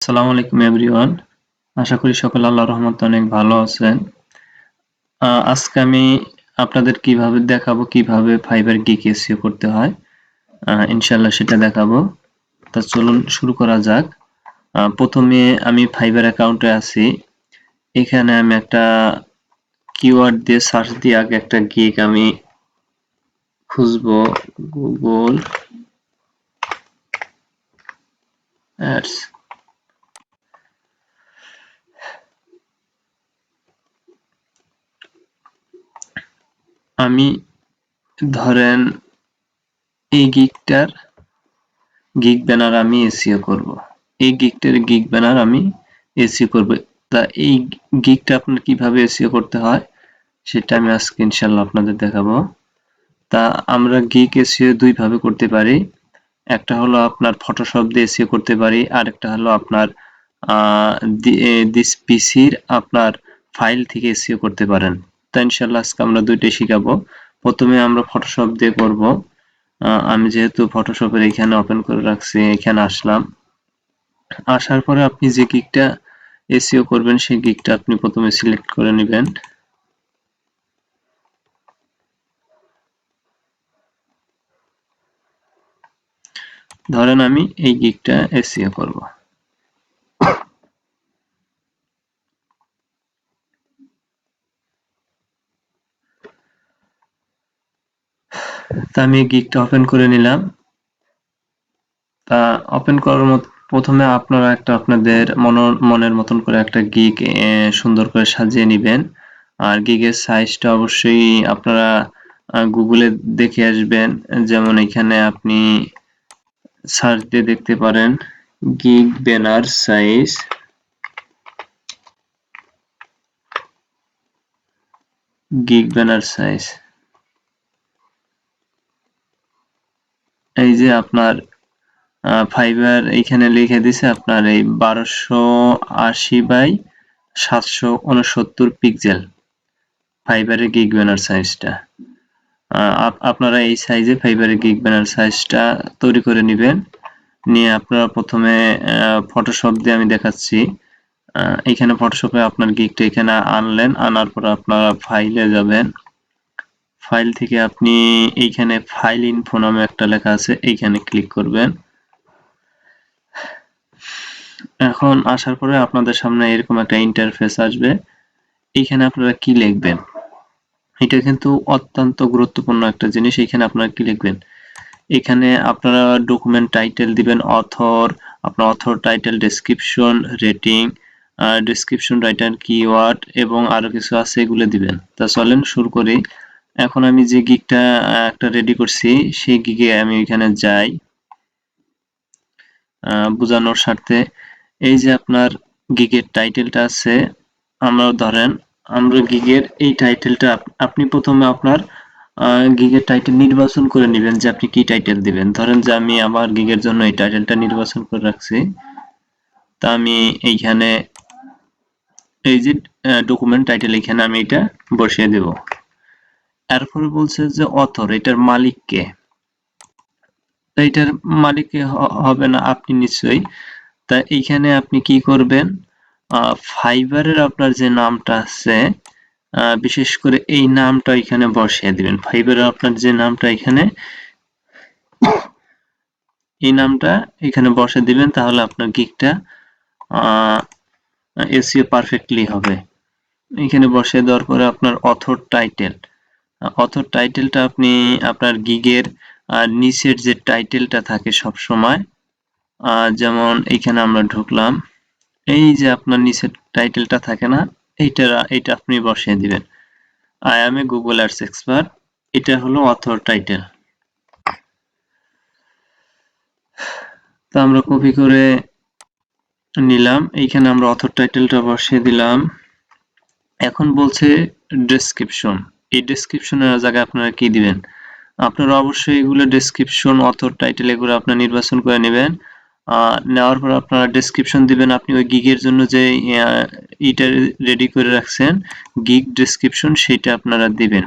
আসসালামু আলাইকুম এভরিওয়ান। আশা করি সকলে আল্লাহর রহমতে অনেক ভালো আছেন। আজকে আমি আপনাদের দেখাবো কিভাবে ফাইবার গিগ এসইও করতে হয়। ইনশাআল্লাহ সেটা দেখাবো। তা চলুন শুরু করা যাক। প্রথমে আমি ফাইবার অ্যাকাউন্টে আছি। এখানে আমি একটা কিওয়ার্ড দিয়ে সার্চ দিয়ে আগে একটা গিগ আমি খুঁজবো। Google ads. আমি ধরেন এই গিগ ব্যানার আমি এসইও করব। এই গিগ ব্যানার আমি এসইও করব। তা এই গিগটা আপনার কিভাবে এসইও করতে হয় সেটা আমি আজকে ইনশাআল্লাহ আপনাদের দেখাবো। তা আমরা গিগ এসইও দুই ভাবে করতে পারি। একটা হলো আপনার ফটোশপ দিয়ে এসইও করতে পারি, আরেকটা হলো আপনার দিস পিসির আপনার ফাইল থেকে এসইও করতে পারেন। তা ইনশাআল্লাহ আজকে আমরা দুইটাই শিখাবো। প্রথমে আমরা ফটোশপ দিয়ে করব। আমি যেহেতু ফটোশপের এখানে ওপেন করে রাখছি, এখানে আসলাম। আসার পরে আপনি যে গিগটা এসইও করবেন সেই গিগটা আপনি প্রথমে সিলেক্ট করে নেবেন। ধরেন আমি এই গিগটা এসইও করব। তা আমি গিগটা ওপেন করে নিলাম। তা ওপেন করার প্রথমে আপনারা আপনাদের মনের মতন করে একটা গিগ সুন্দর করে সাজিয়ে নেবেন। আর গিগের সাইজটা অবশ্যই আপনারা গুগলে দেখে আসবেন। যেমন এখানে আপনি সার্চ দিয়ে দেখতে পারেন gig banner size. Gig banner size এই যে আপনার ফাইবার এইখানে লিখে দিছে আপনার এই 1280 বাই 769 পিক্সেল ফাইবারের গিগ ব্যানার সাইজটা। আপনারা এই সাইজে ফাইবারের গিগ ব্যানার সাইজটা তৈরি করে নেবেন। নিয়ে আপনারা প্রথমে ফটোশপ দিয়ে আমি দেখাচ্ছি। এখানে ফটোশপে আপনার গিগটা এখানে আনলেন, আনার পর আপনারা ফাইলে যাবেন। ফাইল থেকে আপনি এইখানে ফাইল ইনফো নামে একটা লেখা আছে, এইখানে ক্লিক করবেন। এখন আসার পরে আপনাদের সামনে এরকম একটা ইন্টারফেস আসবে। এইখানে আপনারা কি লিখবেন, এটা কিন্তু অত্যন্ত গুরুত্বপূর্ণ একটা জিনিস। এখানে আপনারা কি লিখবেন, এখানে আপনারা ডকুমেন্ট টাইটেল দিবেন অথর, আপনার author title, description, rating, description writer, keyword এবং আরো কিছু আছে, এগুলো দিবেন। তা চলেন শুরু করি। এখন আমি যে গিগটা একটা রেডি করছি সেই গিগে আমি এখানে যাই বোঝানোর স্বার্থে। এই যে আপনার গিগের টাইটেলটা আছে, আমরা গিগের এই টাইটেলটা আপনি প্রথমে আপনার গিগের টাইটেল নির্বাচন করে নেবেন যে আপনি কি টাইটেল দিবেন। ধরেন যে আমি আমার গিগের জন্য এই টাইটেলটা নির্বাচন করে রাখছি। তা আমি এইখানে এই যে ডকুমেন্ট টাইটেল এখানে আমি এটা বসিয়ে দেব। এরপরে বলছে যে অথর, এটার মালিক কে। এটার মালিক হবে না আপনি নিশ্চয়ই। তা এইখানে আপনি কি করবেন, ফাইবারের আপনার যে নামটা আছে, বিশেষ করে এই নামটা এখানে বসিয়ে দিবেন। ফাইবারের আপনার যে নামটা এখানে, এই নামটা এখানে বসিয়ে দিবেন, তাহলে আপনার গিগটা এসইও পারফেক্টলি হবে। এখানে বসিয়ে দেওয়ার পরে আপনার অথর টাইটেলটা আপনি আপনার গিগের নিচের যে টাইটেলটা থাকে সব সময়, যেমন এইখানে আমরা ঢুকলাম, এই যে আপনার নিচের টাইটেলটা থাকে না, এইটা আপনি বসিয়ে দিবেন। I M A Google ads expert, এটা হলো অথর টাইটেল। তা আমরা কপি করে নিলাম, এইখানে আমরা অথর টাইটেলটা বসিয়ে দিলাম। এখন বলছে ডেসক্রিপশন, এই ডেসক্রিপশনের জায়গায় আপনারা কি দিবেন, আপনারা অবশ্যই এগুলো ডেসক্রিপশন, অথর টাইটেল এগুলো আপনারা নির্বাচন করে নেবেন। নেওয়ার পর আপনারা ডেসক্রিপশন দিবেন আপনি ওই গিগের জন্য যে এটা রেডি করে রাখছেন গিগ ডেসক্রিপশন, সেটা আপনারা দিবেন।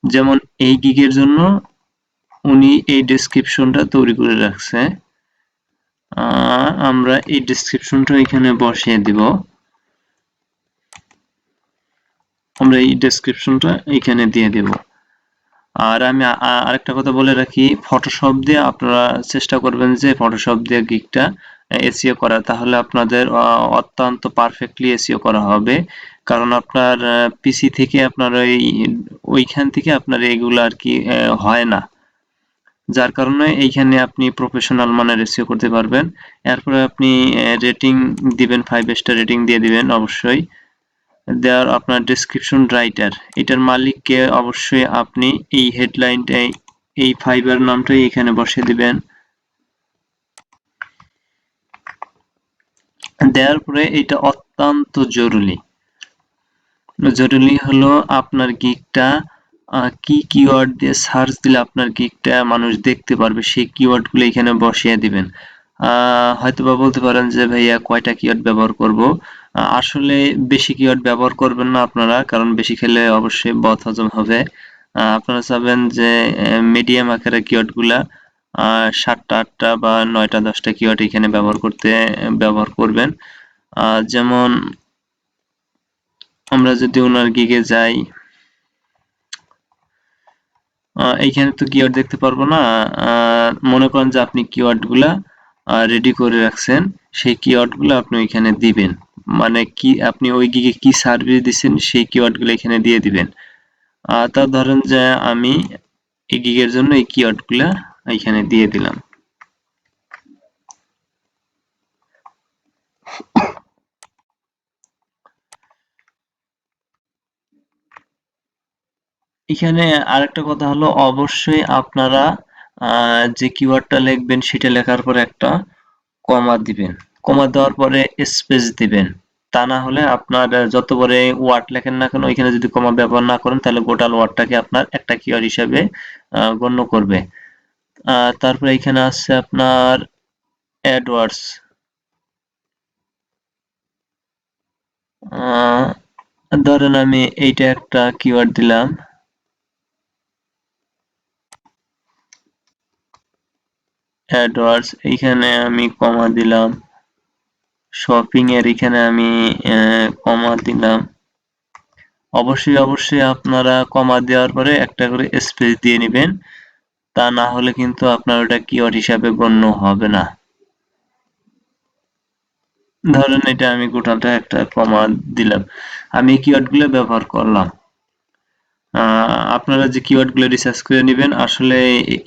যেমন এই গিগের জন্য উনি এই ডেসক্রিপশনটা তৈরি করে রাখছে, আমরা এই ডেসক্রিপশনটা এখানে বসিয়ে দিব। আমরা এই ডেসক্রিপশনটা এখানে দিয়ে দেব। আর আমি আরেকটা কথা বলে রাখি, ফটোশপ দিয়ে আপনারা চেষ্টা করবেন যে ফটোশপ দিয়ে গিগটা এসইও করা, তাহলে আপনাদের অত্যন্ত পারফেক্টলি এসইও করা হবে। কারণ আপনার পিসি থেকে আপনার ওইখান থেকে আপনার এগুলো আর কি হয় না, যার কারণে এইখানে আপনি প্রফেশনাল মানের এসইও করতে পারবেন। এরপরে আপনি রেটিং দিবেন, 5 স্টার রেটিং দিয়ে দিবেন অবশ্যই। দেওয়ার আপনার ডেসক্রিপশন রাইটার, এটার মালিককে অবশ্যই আপনি এই হেডলাইনটাই, এই ফাইবার নামটাই এখানে বসিয়ে দিবেন। দেওয়ার পরে এটা অত্যন্ত জরুরি হলো আপনার গিগটা কি কিওয়ার্ড দিয়ে সার্চ দিলে আপনার গিগটা মানুষ দেখতে পারবে, সেই কিওয়ার্ড গুলো এখানে বসিয়ে দিবেন। হয়তোবা বলতে পারেন যে ভাইয়া কয়টা কিওয়ার্ড ব্যবহার করব। আসলে বেশি কিওয়ার্ড ব্যবহার করবেন না আপনারা, কারণ বেশি খেলে অবশ্যই বদ হজম হবে। আপনারা চাবেন যে মিডিয়াম আকারের কিওয়ার্ড গুলা 7টা 8টা বা 9টা 10টা কিওয়ার্ড এখানে ব্যবহার করবেন। যেমন আমরা যদি ওনার গিগে যাই, এইখানে তো কিওয়ার্ড দেখতে পারবো না। মনে করেন যে আপনি কিওয়ার্ড গুলা রেডি করে রাখছেন, সেই কিওয়ার্ড গুলো আপনি ওইখানে দিবেন। মানে কি আপনি ওই গিগে কি সার্ভিস দিচ্ছেন সেই কিওয়ার্ড গুলো এখানে দিয়ে দিবেন। তা ধরেন যে আমি এই গিগের জন্য এই কিওয়ার্ড গুলা এখানে দিয়ে দিলাম। এখানে আরেকটা কথা হলো, অবশ্যই আপনারা যে কিওয়ার্ডটা লিখবেন সেটা লেখার পরে একটা কমা দিবেন। কমা দেওয়ার পরে স্পেস দিবেন। তা না হলে আপনার যত বড় ওয়ার্ড লেখেন না কেন, এখানে যদি কমা ব্যবহার না করেন তাহলে টোটাল ওয়ার্ডটাকে আপনার একটা কিওয়ার্ড হিসাবে গণ্য করবে। তারপরে এখানে আছে আপনার অ্যাডওয়ার্ডস। ধরেন আমি এইটা একটা কিওয়ার্ড দিলাম, অ্যাডওয়ার্ডস, এইখানে আমি কমা দিলাম। শপিং এর এখানে আমি কমা দিলাম। অবশ্যই আপনারা কমা দেওয়ার পরে একটা করে স্পেস দিয়ে নেবেন, তা না হলে কিন্তু আপনার ওটা কিওয়ার্ড হিসাবে গণ্য হবে না। ধরেন এটা আমি গোটাটা একটা কমা দিলাম, আমি কিওয়ার্ড গুলো ব্যবহার করলাম। আপনারা যে কিওয়ার্ড গুলো রিসার্চ করে নেবেন, আসলে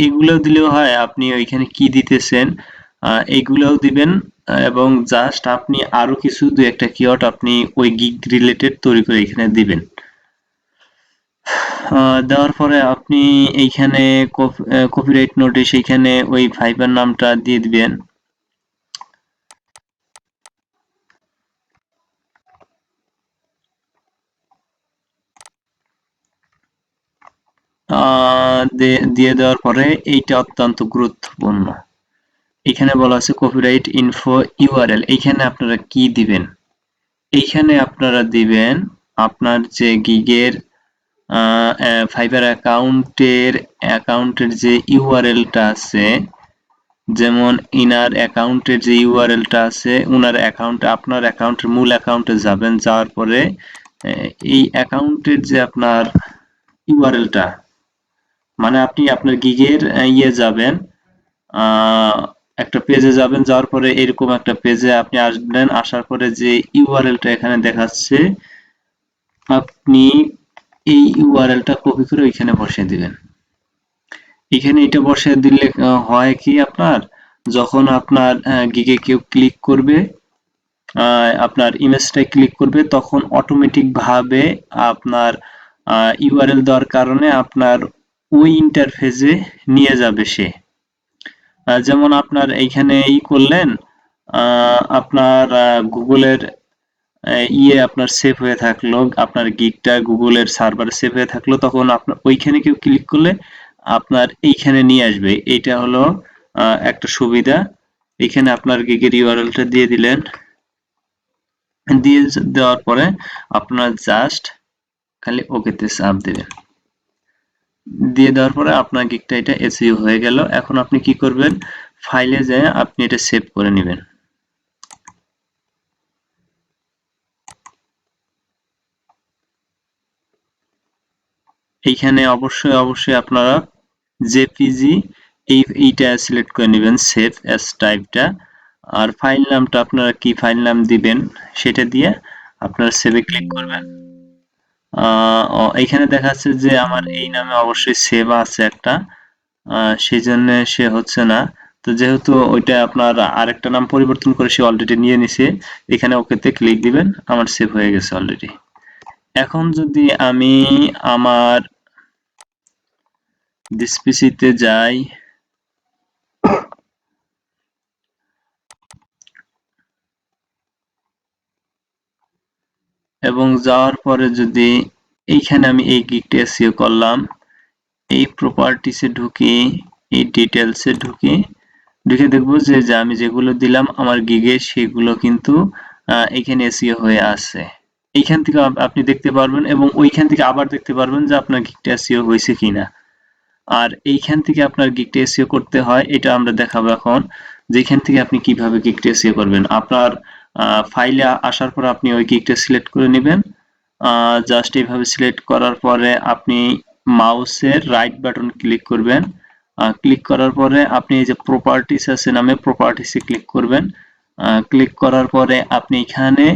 এগুলো দিলেও হয়, আপনি ওইখানে কি দিতেছেন এইগুলোও দিবেন, এবং জাস্ট আপনি আরো কিছু দুই একটা কিওয়ার্ড আপনি ওই গিগ রিলেটেড তৈরি করে এখানে দিবেন। দেওয়ার পরে আপনি এইখানে কপিরাইট নোটিশ এইখানে ওই ফাইবার নামটা দিয়ে দিবেন। দিয়ে দেওয়ার পরে এইটা অত্যন্ত গুরুত্বপূর্ণ, এখানে বলা আছে কপিরাইট ইনফো ইউআরএল, এইখানে আপনারা কি দিবেন? এইখানে আপনারা দিবেন আপনার যে গিগের ফাইবার অ্যাকাউন্টের যে ইউআরএলটা আছে, যেমন ইনার অ্যাকাউন্টের যে ইউআরএলটা আছে, উনার অ্যাকাউন্টে আপনার অ্যাকাউন্টের মূল অ্যাকাউন্টে যাবেন, যাওয়ার পরে এই অ্যাকাউন্টের যে আপনার ইউআরএলটা, মানে আপনি আপনার গিগের ইয়ে যাবেন, একটা পেজে যাবেন, যাওয়ার পরে এরকম একটা পেজে আপনি আসবেন, আসার পরে যে ইউআরএলটা এখানে দেখাচ্ছে, আপনি এই ইউআরএলটা কপি করে ওইখানে বসিয়ে দিবেন। এখানে এটা বসিয়ে দিলে হয় কি, আপনার যখন আপনার গিগে কেউ ক্লিক করবে, আপনার ইমেজটায় ক্লিক করবে, তখন অটোমেটিক ভাবে আপনার ইউআরএল দেওয়ার কারণে আপনার ওই ইন্টারফেসে নিয়ে যাবে সে। যেমন আপনার এইখানে করলেন, আপনার গুগলের আপনার সেভ হয়ে থাকলো, আপনার গিগটা গুগলের সার্ভারে সেভ হয়ে থাকলো, তখন আপনার ওইখানে কেউ ক্লিক করলে আপনার এইখানে নিয়ে আসবে। এইটা হলো একটা সুবিধা। এখানে আপনার গিগের ইউআরএলটা দিয়ে দিলেন, দিয়ে দেওয়ার পরে আপনার জাস্ট খালি ওকেতে চাপ দেবেন। দিয়ে দেওয়ার পরে আপনার গিগটা এটা এসইও হয়ে গেল। এখন আপনি কি করবেন, ফাইলে যেয়ে আপনি এটা সেভ করে নেবেন। এইখানে অবশ্যই আপনারা জেপিজি এইটা সিলেক্ট করে নেবেন, সেভ অ্যাজ টাইপটা। আর ফাইল নামটা আপনারা কি ফাইল নাম দিবেন সেটা দিয়ে আপনারা সেভে ক্লিক করবেন। এইখানে দেখা যাচ্ছে যে আমার এই নামে অবশ্যই সেভ আছে একটা, সেই জন্য সে হচ্ছে না। তো যেহেতু ওইটা আপনার আরেকটা নাম পরিবর্তন করে সে অলরেডি নিয়ে নিছে, এখানে ওকেতে ক্লিক দিবেন, আমার সেভ হয়ে গেছে অলরেডি। এখন যদি আমি আমার দিস পিসিতে যাই, এবং যাওয়ার পরে যদি এইখানে আমি এই গিগটা এসইও করলাম, এই প্রপার্টিসে ঢুকি, এই ডিটেলসে ঢুকে দেখবো যে আমি যেগুলো দিলাম আমার গিগে সেগুলো কিন্তু এখানে এসইও হয়ে আছে। এইখান থেকে আপনি দেখতে পারবেন এবং ওইখান থেকে আবার দেখতে পারবেন যে আপনার গিগটা এসইও হয়েছে কিনা। আর এইখান থেকে আপনার গিগটা এসইও করতে হয়, এটা আমরা দেখাবো এখন, যেখান থেকে আপনি কিভাবে গিগটা এসইও করবেন। আপনার ফাইলে আসার পর আপনি ওই গিগটা সিলেক্ট করে নেবেন। জাস্ট এইভাবে সিলেক্ট করার পরে আপনি মাউসের রাইট বাটন ক্লিক করবেন। ক্লিক করার পরে আপনি এই যে প্রপার্টিস আছে নামে প্রপার্টিসে ক্লিক করবেন। ক্লিক করার পরে আপনি এখানে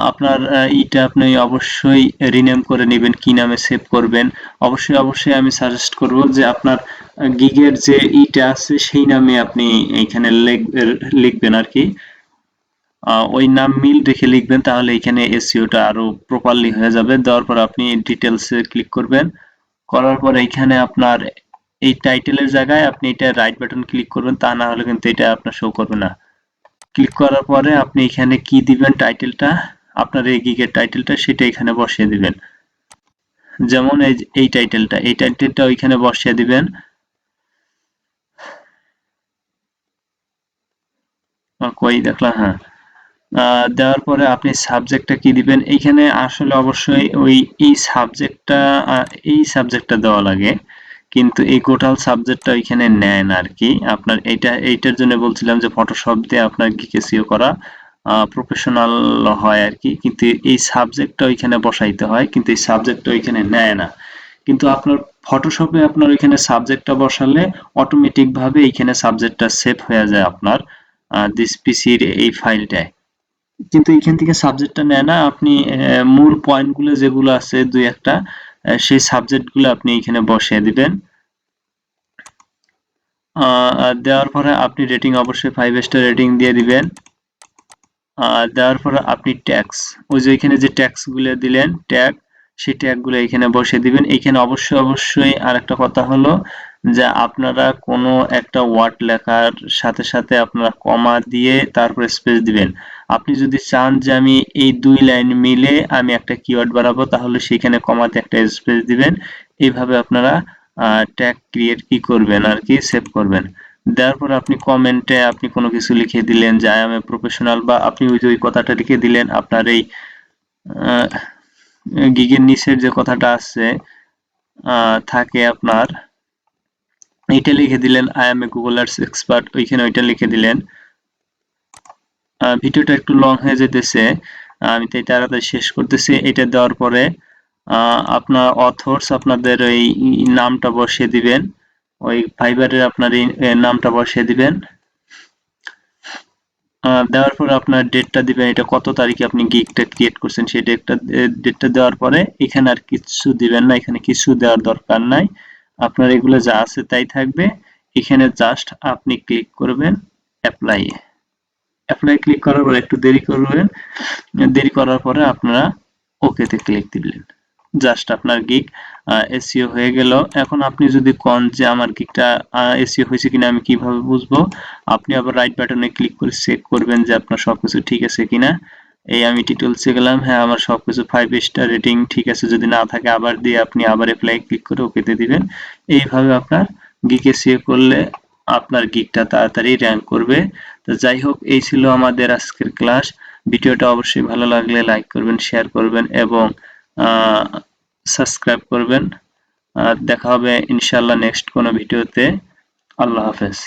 আপনার ইটা আপনি অবশ্যই রিনেম করে নেবেন, কি নামে সেভ করবেন। অবশ্যই আমি সাজেস্ট করব যে আপনার গিগের যে ইটা আছে সেই নামে আপনি এখানে লিখবেন আর কি। ওই নাম মিল রেখে লিখবেন, তাহলে এখানে এসইওটা আরো প্রপারলি হয়ে যাবে। দেওয়ার পর আপনি ডিটেলসে ক্লিক করবেন, করার পর এখানে আপনার এই টাইটেলের জায়গায় আপনি এটা রাইট বাটন ক্লিক করবেন, তা না হলে কিন্তু এটা আপনার শো করবে না। ক্লিক করার পরে আপনি এখানে কি দিবেন, টাইটেলটা আপনার এই গিগের টাইটেলটা সেটা এখানে বসিয়ে দিবেন। যেমন এই টাইটেলটা ওইখানে বসিয়ে দিবেন। কই দেখলাম, হ্যাঁ। দেওয়ার পরে আপনি সাবজেক্টটা কি দিবেন, এইখানে আসলে অবশ্যই ওই এই সাবজেক্টটা দেওয়া লাগে, কিন্তু এই টোটাল সাবজেক্টটা ওইখানে নেয় না আর কি। আপনার এইটার জন্য বলছিলাম যে ফটোশপ দিয়ে আপনার গিগ এসইও করা প্রফেশনাল হয় আর কি, কিন্তু এই সাবজেক্টটা ওইখানে বসাইতে হয়, কিন্তু এই সাবজেক্টটা ওইখানে নেয় না। কিন্তু আপনার ফটোশপে আপনার ওইখানে সাবজেক্টটা বসালে অটোমেটিক ভাবে এইখানে সাবজেক্টটা সেভ হয়ে যায় আপনার দিস পিসির এই ফাইলটায়। কিন্তু এখান থেকে সাবজেক্টটা নেয় না, আপনি মূল পয়েন্টগুলো যেগুলো আছে দুই একটা, সেই সাবজেক্টগুলো আপনি এখানে বসিয়ে দিবেন। দেওয়ার পরে আপনি রেটিং অবশ্যই 5 স্টার রেটিং দিয়ে দিবেন। দেওয়ার পরে আপনি ট্যাক্স, ওই যে এখানে যে ট্যাক্সগুলো দিলেন ট্যাগ, সেই ট্যাগগুলো এখানে বসিয়ে দিবেন। এখানে অবশ্যই আরেকটা কথা হলো যে আপনারা কোনো একটা ওয়ার্ড লেখার সাথে সাথে আপনারা কমা দিয়ে তারপরে স্পেস দিবেন। আপনি যদি চান যে আমি এই 2 লাইন মিলে আমি একটা কিওয়ার্ড বানাবো, তাহলে সেখানে কমাতে একটা স্পেস দিবেন। এইভাবে আপনারা ট্যাগ ক্রিয়েট কি করবেন আর কি, সেভ করবেন। দেওয়ার পর আপনি কমেন্টে আপনি কোনো কিছু লিখে দিলেন যে আই এম এ প্রফেশনাল, বা আপনি ওই কথাটা লিখে দিলেন। আপনার এই গিগের নিচের যে কথাটা আছে থাকে আপনার, এইটা লিখে দিলেন I M A Google ads expert, ওইখানে ওইটা লিখে দিলেন। ভিডিওটা একটু লং হয়ে যেতেছে, আমি তাই তাড়াতাড়ি শেষ করতেছি। এটা দেওয়ার পরে আপনার অথর্স আপনাদের ওই নামটা বসিয়ে দিবেন, ওই ফাইবারের আপনার এই নামটা বসিয়ে দিবেন। দেওয়ার পরে আপনার ডেটটা দিবেন, এটা কত তারিখে আপনি গিগটা ক্রিয়েট করছেন সেই ডেটটা দেওয়ার পরে এখানে আর কিছু দিবেন না, এখানে কিছু দেওয়ার দরকার নাই, আপনার এগুলো যা আছে তাই থাকবে। এখানে জাস্ট আপনি ক্লিক করবেন অ্যাপ্লাই। ক্লিক করার পর একটু দেরি করবেন, দেরি করার পরে আপনারা ওকেতে ক্লিক দিবেন। জাস্ট আপনার গিগ এসইও হয়ে গেল। এখন আপনি যদি কোন যে আমার গিগটা এসইও হয়েছে কিনা আমি কিভাবে বুঝবো, আপনি আবার রাইট বাটনে ক্লিক করে চেক করবেন যে আপনার সবকিছু ঠিক আছে কিনা। এই আমি ডিটেলসে গেলাম, হ্যাঁ আমার সবকিছু 5 স্টার রেটিং ঠিক আছে, যদি না থাকে আবার দিয়ে আপনি আবার অ্যাপ্লাই ক্লিক করে ওকেতে দিবেন। এইভাবে আপনার গিগ এসইও করলে আপনার গিগটা তাড়াতাড়ি র্যাঙ্ক করবে। তো যাই হোক, এই ছিল আমাদের আজকের ক্লাস। ভিডিওটা অবশ্যই ভালো লাগলে লাইক করবেন, শেয়ার করবেন এবং সাবস্ক্রাইব করবেন। দেখা হবে ইনশাআল্লাহ নেক্সট কোনো ভিডিওতে। আল্লাহ হাফেজ।